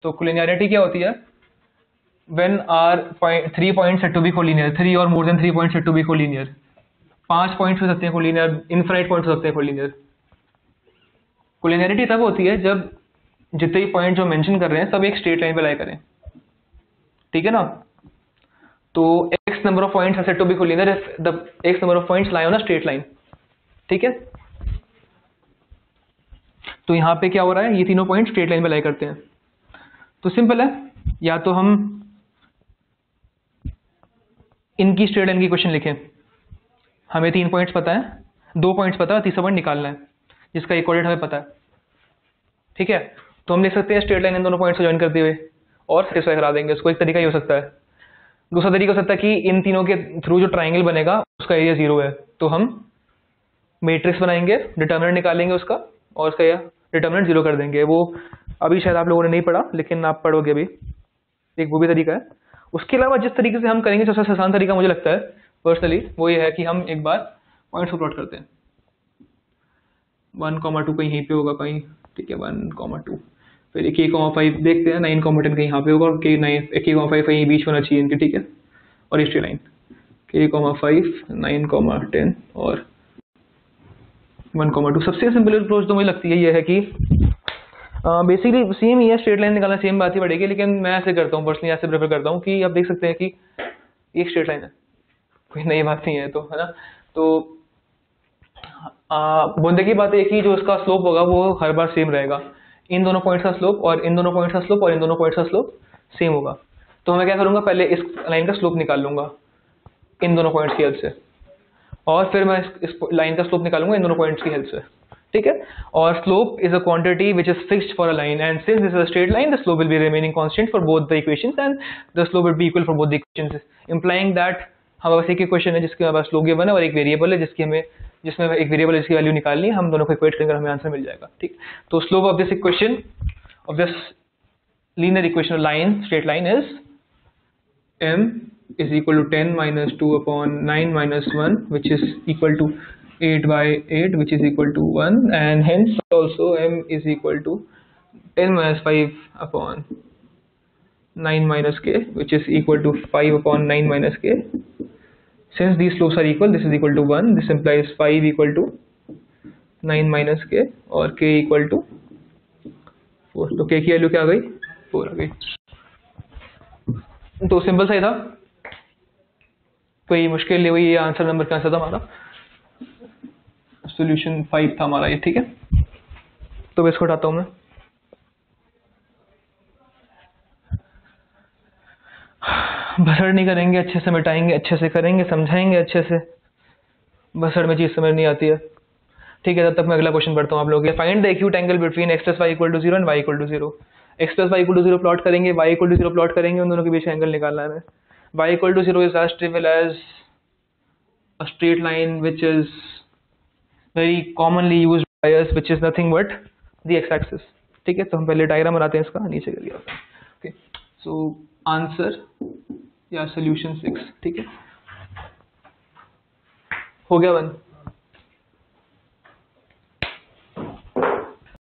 तो कोलिनियरिटी क्या होती है? When are 3 points said to be collinear, 3 और more than 3 points said to be collinear. 5 points हो सकते हैं कोलिनियर, इनफाइनाइट पॉइंट्स हो सकते हैं कोलिनियर। कोलिनियरिटी तब होती है जब जितने भी पॉइंट जो मेंशन कर रहे हैं सब एक स्ट्रेट लाइन पे लाई करें, ठीक है ना? तो x number of points are said to be collinear if the x number of points lie on a straight line, ठीक है? तो यहाँ पे क्या हो रहा है, ये तीनों पॉइंट स्ट्रेट लाइन पे लाई करते हैं। तो सिंपल है, या तो हम इनकी स्ट्रेट लाइन की क्वेश्चन लिखें, हमें 3 पॉइंट्स पता है, 2 पॉइंट्स पता है, तीसरा पॉइंट निकालना है जिसका एक कोऑर्डिनेट हमें पता है, ठीक है? तो हम लिख सकते हैं स्ट्रेट लाइन इन दोनों पॉइंट्स को ज्वाइन करते हुए और सेटिस्फाई करा देंगे उसको। एक तरीका ये हो सकता है। दूसरा तरीका हो सकता है कि इन तीनों के थ्रू जो ट्राइंगल बनेगा उसका एरिया 0 है, तो हम मैट्रिक्स बनाएंगे, डिटर्मिनेंट निकालेंगे उसका और उसका डिटर्मिनेंट 0 कर देंगे। वो अभी शायद आप लोगों ने नहीं पढ़ा, लेकिन आप पढ़ोगे अभी, एक वो भी तरीका है। उसके अलावा जिस तरीके से हम करेंगे सबसे आसान तरीका मुझे लगता है पर्सनली वो ये है कि हम एक बार पॉइंट्स को प्लॉट करते हैं। 1,2 कहीं यहीं पे होगा कहीं, ठीक है, 1,2, फिर 1,5 देखते हैं, 9,10 कहीं यहाँ पे होगा, और 1,5 कहीं बीच होना चाहिए इनके, ठीक है? और स्ट्रेट लाइन 1,5, 9,10 और 1,2। सबसे सिंपल अप्रोच तो मुझे लगती है ये है कि बेसिकली सेम ही है, स्ट्रेट लाइन निकालना सेम बात ही पड़ेगी, लेकिन मैं ऐसे करता हूँ पर्सनली, ऐसे प्रेफर करता हूँ कि आप देख सकते हैं कि एक स्ट्रेट लाइन है, कोई नई बात नहीं है, तो है ना? तो बोलने की बात है कि जो उसका स्लोप होगा वो हर बार सेम रहेगा। इन दोनों पॉइंट्स का स्लोप और इन दोनों पॉइंट्स का स्लोप और इन दोनों पॉइंट्स का स्लोप सेम होगा। तो मैं क्या करूँगा, पहले इस लाइन का स्लोप निकाल लूंगा इन दोनों पॉइंट्स की हेल्प से, और फिर मैं इस लाइन का स्लोप निकालूंगा इन दोनों पॉइंट्स की हेल्प से, ठीक है? और slope is a quantity which is fixed for a line, and since this is a straight line the slope will be remaining constant for both the equations and the slope will be equal for both the equations, implying that हमारे पास एक equation है जिसके हमारे पास slope given है और एक variable है जिसमें एक वेरिएबल है जिसकी वैल्यू निकालनी है, हम दोनों को इक्वेट करेंगे हमें आंसर मिल जाएगा, ठीक? तो slope of this equation of this linear equation line straight line is m is equal to 10 minus 2 upon 9 minus 1, which is equal to 8 by 8, which is equal to 1, and hence also m is equal to 10 minus 5 upon 9 minus k, which is equal to 5 upon 9 minus k. Since these slopes are equal, this is equal to 1. This implies 5 equal to 9 minus k और k equal to 4. तो k की value क्या आ गई? 4 आ गई। तो simple सा ही था, कोई मुश्किल नहीं हुई। ये आंसर नंबर क्या था हमारा? सॉल्यूशन 5 था हमारा ये, ठीक है? तो मैं इसको उठाता हूँ मैं। भसड़ नहीं करेंगे, अच्छे से मिटाएंगे, अच्छे से करेंगे, समझाएंगे अच्छे से। भसड़ में चीज समझ नहीं आती है, ठीक है? तब तक मैं अगला क्वेश्चन पढ़ता हूँ आप लोग। Find the acute angle between x + y = 0 and y = 0। x + y = 0 plot करेंगे, y = 0 प्लॉट करेंगे, उन दोनों के बीच का एंगल निकालना है। y = 0 is as trivial as a straight line which is very commonly used by us, which is nothing but the x-axis, ठीक है? तो हम पहले डायग्राम बनाते हैं इसका, नीचे कर दिया। ओके, सो आंसर या सॉल्यूशन 6, ठीक है? हो गया 1।